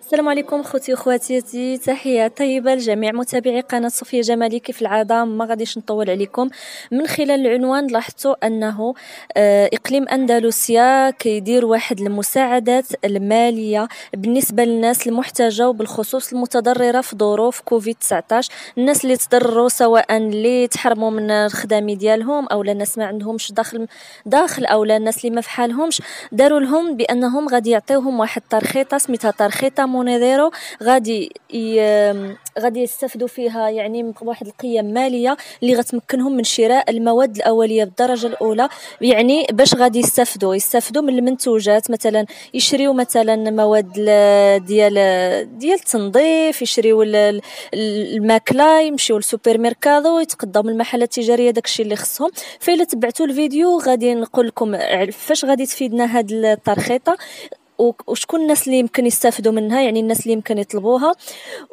السلام عليكم خوتي وخواتاتي، تحية طيبة لجميع متابعي قناة صوفيا جمالي. كيف العادة ما غاديش نطول عليكم. من خلال العنوان لاحظتوا أنه إقليم أندلسيا كيدير واحد المساعدات المالية بالنسبة للناس المحتاجة، وبالخصوص المتضررة في ظروف كوفيد 19. الناس اللي تضرروا، سواء اللي تحرموا من الخدامي ديالهم او الناس ما عندهمش داخل او الناس اللي ما فحالهمش، داروا لهم بانهم غادي يعطيوهم واحد الترخيطه سميتها ترخيطه مونيديرو. غادي يستافدوا فيها يعني واحد القيم ماليه اللي غتمكنهم من شراء المواد الاوليه بالدرجه الاولى. يعني باش غادي يستافدوا من المنتوجات، مثلا يشريو مثلا مواد ديال التنظيف، يشريو الماكله، يمشيو للسوبر ميركادو، يتقداو من المحلات التجاريه داكشي اللي خصهم. فإلا تبعتوا الفيديو غادي نقول لكم فاش غادي تفيدنا هاد الترخيطه، وشكون الناس اللي يمكن يستافدوا منها، يعني الناس اللي يمكن يطلبوها.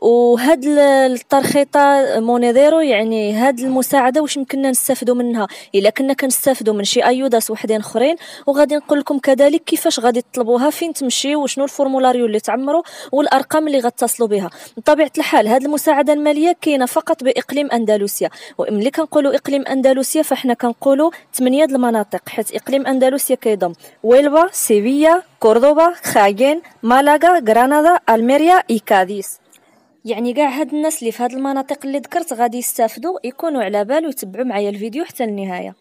وهاد الترخيطه مونيديرو، يعني هاد المساعده واش يمكننا نستافدوا منها الا كنا كنستافدوا من شي ايوداس وحدين اخرين. وغادي نقول لكم كذلك كيفاش غادي تطلبوها، فين تمشيو، وشنو الفورمولاريو اللي تعمروا، والارقام اللي غتصلوا بها. بطبيعه الحال هاد المساعده الماليه كاينه فقط باقليم اندلسيا. وملي كنقولوا اقليم اندلسيا فاحنا كنقولوا 8 المناطق، حيت اقليم اندلسيا كيضم ويلبا، سيفيا، كوردوبا، خاغين، مالاغا، غرانادا، الميريا، كاديس. يعني كاع هاد الناس اللي في هاد المناطق اللي ذكرت غادي يستافدوا، يكونوا على بال ويتبعوا معايا الفيديو حتى النهايه.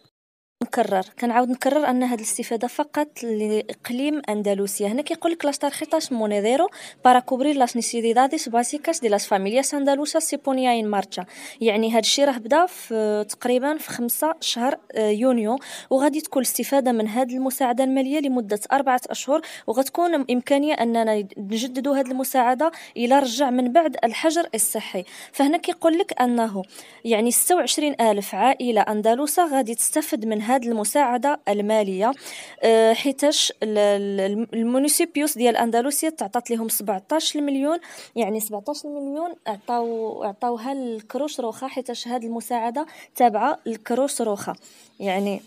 كنعاود نكرر ان هذه الاستفاده فقط لاقليم اندلسيا. هنا كيقول لك لاش tarjetas monedero para cubrir las necesidades básicas de las familias andaluzas se ponía en marcha. يعني هذا الشيء راه بدا في تقريبا في 5 شهر يونيو، وغادي تكون الاستفاده من هذه المساعده الماليه لمده 4 اشهر، وغتكون امكانيه اننا نجددوا هذه المساعده الى رجع من بعد الحجر الصحي. فهنا كيقول لك انه يعني 26 الف عائله اندلسه غادي تستفد من هذه المساعده الماليه، حيتاش المونيسيبيوس ديال اندلسيا تعطات لهم 17 مليون. يعني 17 مليون عطاوها الكروش روخا، حيتاش هذه المساعده تابعه للكروش روخا. يعني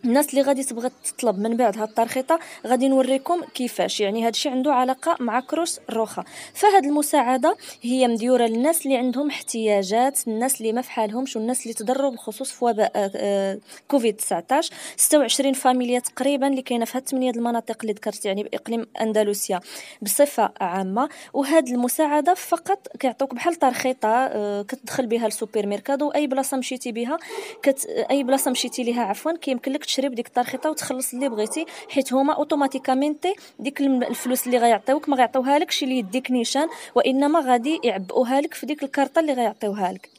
الناس اللي غادي تبغى تطلب من بعد هاد الترخيطه غادي نوريكم كيفاش. يعني هادشي عنده علاقه مع كروس روخا. فهاد المساعده هي مديوره للناس اللي عندهم احتياجات، الناس اللي ما فحالهمش، والناس اللي تضروا بالخصوص في وباء كوفيد 19. 26 فاميليا تقريبا اللي كاينه في هاد 8 المناطق اللي ذكرت، يعني باقليم اندلسيا بصفه عامه. وهاد المساعده فقط كيعطوك بحال ترخيطه كتدخل بها السوبر ميركادو، اي بلاصه مشيتي بها اي بلاصه مشيتي ليها عفوا كيمكن لك تشري بديك الترخيطه وتخلص اللي بغيتي، حيت هما اوتوماتيكامنتي ديك الفلوس اللي غيعطيوك ما غيعطيوها لكش اللي يديك نيشان، وانما غادي يعبئوها لك في ديك الكارطه اللي غيعطيوها لك.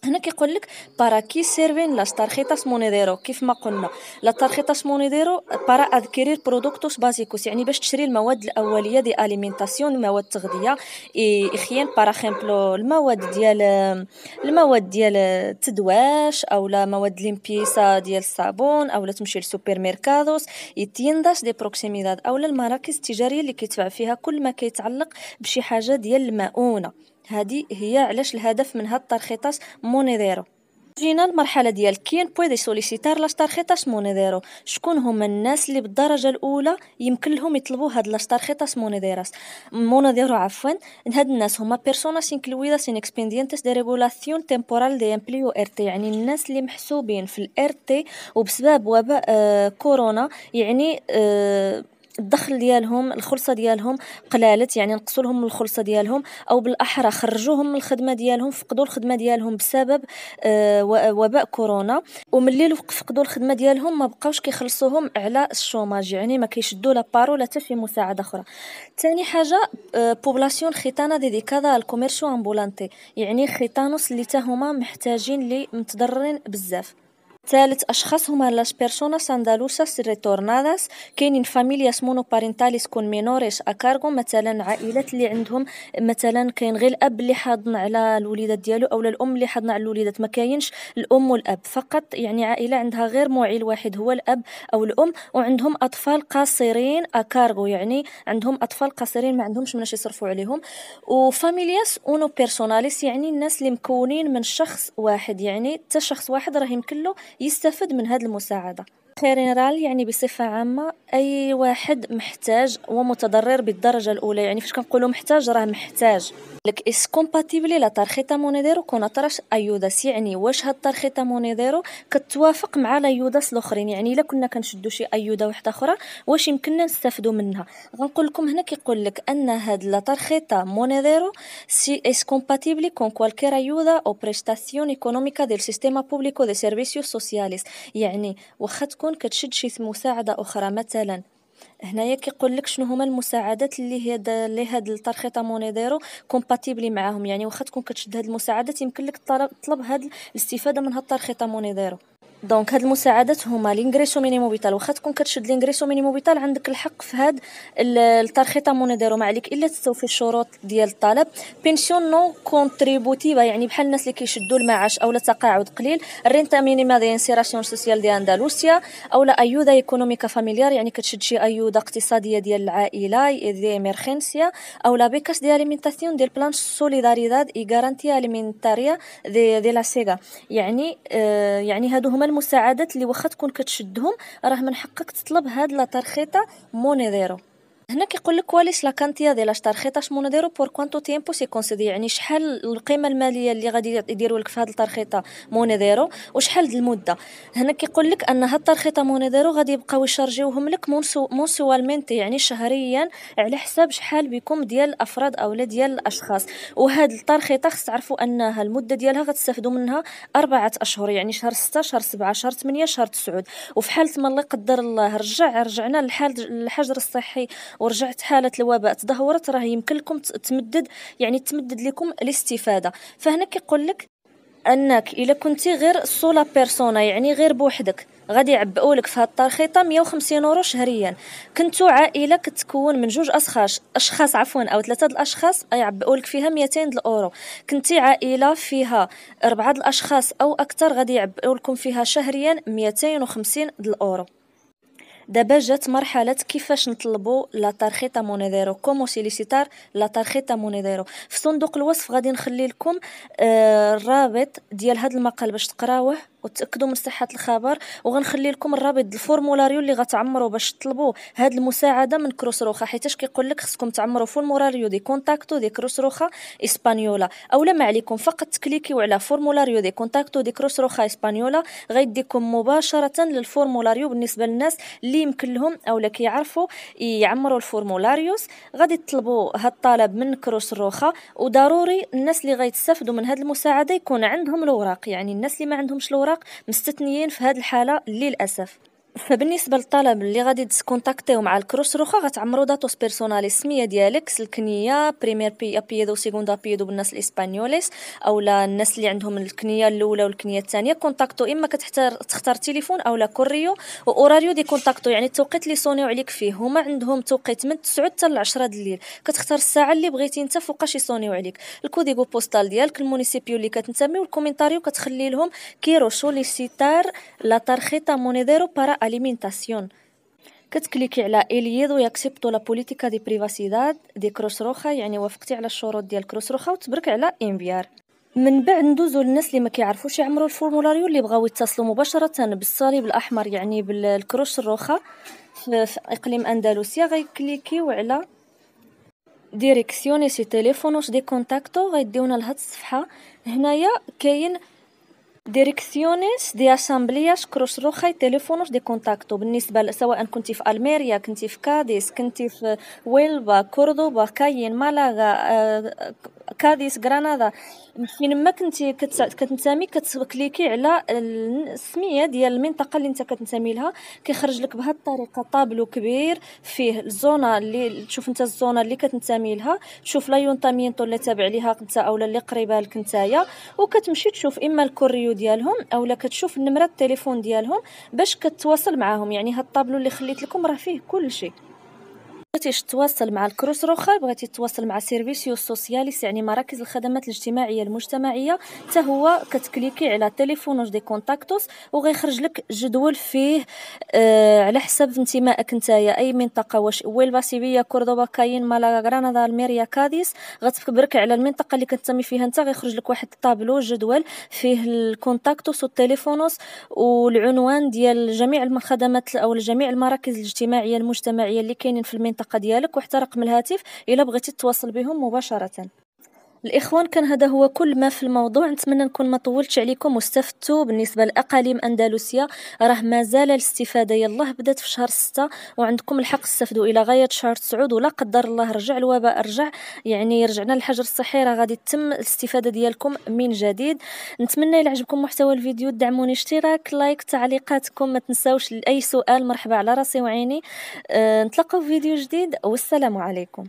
هنا كيقول لك para qué sirven las tarjetas monedero. كيف ما قلنا لا tarjetas monedero para adquirir productos básicos، يعني باش تشري المواد الاوليه دي اليمنتاسيون، مواد التغذيه. اخيان para ejemplo المواد ديال التدواش، او لا مواد ليمبيسا ديال الصابون، او لا تمشي للسوبر ميركادوس، يتينداش دي بروكسيميداد، او المراكز التجاريه اللي كيتباع فيها كل ما كيتعلق بشي حاجه ديال المؤونه. هذه هي علاش الهدف من هاد الترخيطات مونيديرو. جينا المرحله ديال كين بويدي سوليسيتار لاش تارخيطاس مونيديرو. شكون هما الناس اللي بالدرجه الاولى يمكن لهم يطلبوا هاد لاش تارخيطاس مونيديرو عفوا. هاد الناس هما بيرسوناس انكلويداس ان اكسبيدينتس دي ريغولاسيون تيمبورال دي امبليو ار تي، يعني الناس اللي محسوبين في الار تي وبسبب وباء كورونا. يعني الدخل ديالهم، الخلصه ديالهم قلالت، يعني نقصوا لهم الخلصه ديالهم، او بالاحرى خرجوهم من الخدمه ديالهم، فقدوا الخدمه ديالهم بسبب وباء كورونا. وملي فقدوا الخدمه ديالهم ما بقاوش كيخلصوهم على الشوماج، يعني ما كيشدوا لا بارو لا حتى شي مساعده اخرى. ثاني حاجه بوبلاسيون خيتانا ديديكادا الكوميرسيو امبولانتي، يعني خيتانوس اللي تا هما محتاجين اللي متضررين بزاف. ثالث اشخاص هما لاش بيرسوناس اندالوساس ريتورناداس. كاينين فاميلياس مونوبارينتاليس كون مينوريس اكارغو، مثلا عائلات اللي عندهم مثلا كاين غير الاب اللي حاضن على الوليدات ديالو، او الام اللي حاضنه على الوليدات، ما كاينش الام والاب فقط. يعني عائله عندها غير معيل واحد هو الاب او الام، وعندهم اطفال قاصرين اكارغو، يعني عندهم اطفال قاصرين ما عندهمش مناش يصرفوا عليهم. وفاميلياس اونو بيرسوناليس، يعني الناس اللي مكونين من شخص واحد، يعني حتى شخص واحد راه يمكن له يستفد من هذه المساعده. جينيرال يعني بصفة عامة أي واحد محتاج ومتضرر بالدرجة الأولى. يعني فاش كنقولوا محتاج راه محتاج لك اس كومباتيبلي لا تارجeta مونيديرو كون اطراش ايوداس. يعني واش هاد التارجeta مونيديرو كتوافق مع الايوداس الاخرين. يعني الا كنا كنشدوا شي ايودا واحده اخرى واش يمكننا نستافدوا منها. غنقول لكم هنا كيقول لك ان هاد لا تارجeta مونيديرو سي اس كومباتيبلي كون cualquier ayuda o prestación económica del sistema público de servicios sociales. يعني واخا تكون كتشد شي مساعده اخرى مثلا. هنايا كيقول لك شنو هما المساعدات اللي هاد الترخيطه مونيديرو كومباتيبلي معاهم. يعني واخا تكون كتشد هاد المساعدات يمكن لك تطلب هاد الاستفاده من هاد الترخيطه مونيديرو. دونك هاد المساعدات هما لينغريسو مينيمو فيتال. واخا تكون كتشد لينغريسو مينيمو فيتال عندك الحق في هاد الترخيطه مونيديرو. ما عليك الا تستوفي الشروط ديال الطلب. بينسيون نو كونتريبوتيفا يعني بحال الناس اللي كيشدوا المعاش اولا تقاعد قليل. الرينتا مينيما دي انسيراسيون سوسيال دي اندلسيا اولا ايودا ايكونوميكا فاميليار يعني كتشد شي ايودا اقتصاديه ديال العائله دي امرجنسيا اولا بيكاس دي اليمنتاسيون ديال بلان سوليداريداد اي غارانتيا اليمنتاريا دي لا سيغا. يعني يعني هادو هما المساعدات اللي واخا تكون كتشدهم راه من حقك تطلب هاد لا تارجeta مونيديرو. هنا كيقول لك كواليس لا كانتيا ديال لاش تارجيتاش مونيديرو بور كوانتو تيمبو سي كونسيدي. يعني شحال القيمه الماليه اللي غادي يديروا لك في هاد التارجيتا مونيديرو وشحال د المده. هنا كيقول لك ان هاد التارجيتا مونيديرو غادي يبقاو يشارجيوهم لك مونسوالمنتي يعني شهريا على حساب شحال بكم ديال الافراد اولا ديال الاشخاص. وهاد التارجيتا خص تعرفوا انها المده ديالها غتستافدوا منها 4 اشهر. يعني شهر 6 شهر 7 شهر 8 شهر 9. وفي حاله ما الله يقدر الله رجعنا الحجر الصحي ورجعت حالة الوباء تدهورت راه يمكن لكم تمدد لكم الاستفادة. فهنا كيقول لك انك الا كنتي غير سولا بيرسونا يعني غير بوحدك غادي يعبئوا لك في هاد الترخيطه 150 اورو شهريا. كنتو عائله كتكون من جوج اشخاص او 3 الاشخاص يعبئوا لك فيها 200 الاورو. كنتي عائله فيها 4 الاشخاص او اكثر غادي يعبئوا لكم فيها شهريا 250 الاورو. دابا جات مرحله كيفاش نطلبوا لا تارجيتا مونيديرو كومو سيليسيتار لا تارجيتا مونيديرو. في صندوق الوصف غادي نخلي لكم الرابط ديال هذا المقال باش تقراوه وتاكدوا من صحه الخبر. وغنخلي لكم الرابط الفورمولاريو اللي غتعمروا باش تطلبوا هذه المساعده من كروس روخا. حيتاش كيقول لك خصكم تعمروا فورمولاريو دي كونتاكتو دي كروس روخا اسبانيولا. اولا ما عليكم فقط تكليكيو على فورمولاريو دي كونتاكتو دي كروس روخا اسبانيولا غيديكم مباشره للفورمولاريو. بالنسبه للناس اللي يمكن لهم اولا كيعرفوا يعمروا الفورمولاريوس غادي تطلبوا هذا الطلب من كروس روخا. وضروري الناس اللي غيتستافدوا من هذه المساعده يكون عندهم الاوراق. يعني الناس اللي ما عندهمش الاوراق مستثنيين في هذه الحاله للاسف. فبالنسبه للطلب اللي غادي تكونتاكتيو مع الكروس روخا غتعمروا داتوس بيرسونالي السميه ديالك الكنيه بريمير ابيدو سيغوند ابيدو بالناس الاسبانيوليس اولا الناس اللي عندهم الكنيه الاولى والكنيه الثانيه. كونتاكتو اما تختار تليفون اولا كوريو واوراريو دي كونتاكتو يعني التوقيت اللي يصونيو عليك فيه. هما عندهم توقيت من 9 حتى ل 10 الليل. كتختار الساعه اللي بغيتي انت فوقاش يصونيو عليك الكوديغو بوستال ديالك المونيسيبيو اللي كتنتمي والكومينتاريو كتخلي لهم كيرو سوليسيتار لا تارجيتا مونيديرو بارا اليمنتاسيون. كتكليكي على اليدو ياكسبتو لا بوليتيكا دي بريفاسيداد دي كروس روخا يعني وافقتي على الشروط ديال كروس روخا وتبرك على انفيار. من بعد ندوزو للناس اللي ما كيعرفوش يعمروا الفورمولاريو اللي بغاو يتصلوا مباشره بالصليب الاحمر يعني بالكروس روخا في اقليم اندلسيا. غيكليكيو على ديريكسيوني سي تيليفونوس دي كونتاكتو غيديونا لهاد الصفحه. هنايا كاين ديريكسيونيس دي اسامبلياس كروس روخا تليفونوس دي كونتاكتو. بالنسبه سواء كنتي في الميريا كنتي في كاديس كنتي في ويلبا كوردوبا كاين مالاغا كاديس غرانادا فين ما كنتي كتنتمي كتكليكي على السميه ديال المنطقه اللي انت كتنتمي لها. كيخرج لك بهذه الطريقه طابلو كبير فيه الزونه اللي تشوف انت الزونه اللي كتنتمي لها تشوف لايونطامينتو اللي تابع ليها انت اولا اللي قريبه لك نتايا. وكتمشي تشوف اما الكوريو ديالهم اولا كتشوف النمره التليفون ديالهم باش كتواصل معاهم. يعني هاد الطابلو اللي خليت لكم راه فيه كل شيء. بغيتيش تواصل مع الكروس روخال، بغيتي تواصل مع سيرفيسيو سوسياليس يعني مراكز الخدمات الاجتماعيه المجتمعيه، حتى هو كتكليكي على تليفونوس دي كونتاكتوس وغيخرج لك جدول فيه على حسب انتمائك نتايا اي منطقه، واش ويلفا سيفيا كوردوبا كاين مالا غرانادا الميريا كاديس، غتكبرك على المنطقه اللي كتنتمي فيها انت، غيخرج لك واحد الطابلو جدول فيه الكونتاكتوس والتليفونوس والعنوان ديال جميع الخدمات او جميع المراكز الاجتماعيه المجتمعيه اللي كاينين في المنطقه ديالك، وحتى رقم الهاتف الا بغيتي تواصل بهم مباشره. الاخوان، كان هذا هو كل ما في الموضوع. نتمنى نكون ما طولتش عليكم واستفدتوا. بالنسبه لاقاليم اندلسيا راه مازال الاستفاده، يلاه بدات في شهر 6 وعندكم الحق تستفدوا الى غايه شهر 9، ولا قدر الله رجع الوباء، يعني رجعنا للحجر الصحي، راه غادي تتم الاستفاده ديالكم من جديد. نتمنى الى عجبكم محتوى الفيديو دعموني اشتراك، لايك، تعليقاتكم ما تنساوش. اي سؤال مرحبا على راسي وعيني. نتلاقاو في فيديو جديد والسلام عليكم.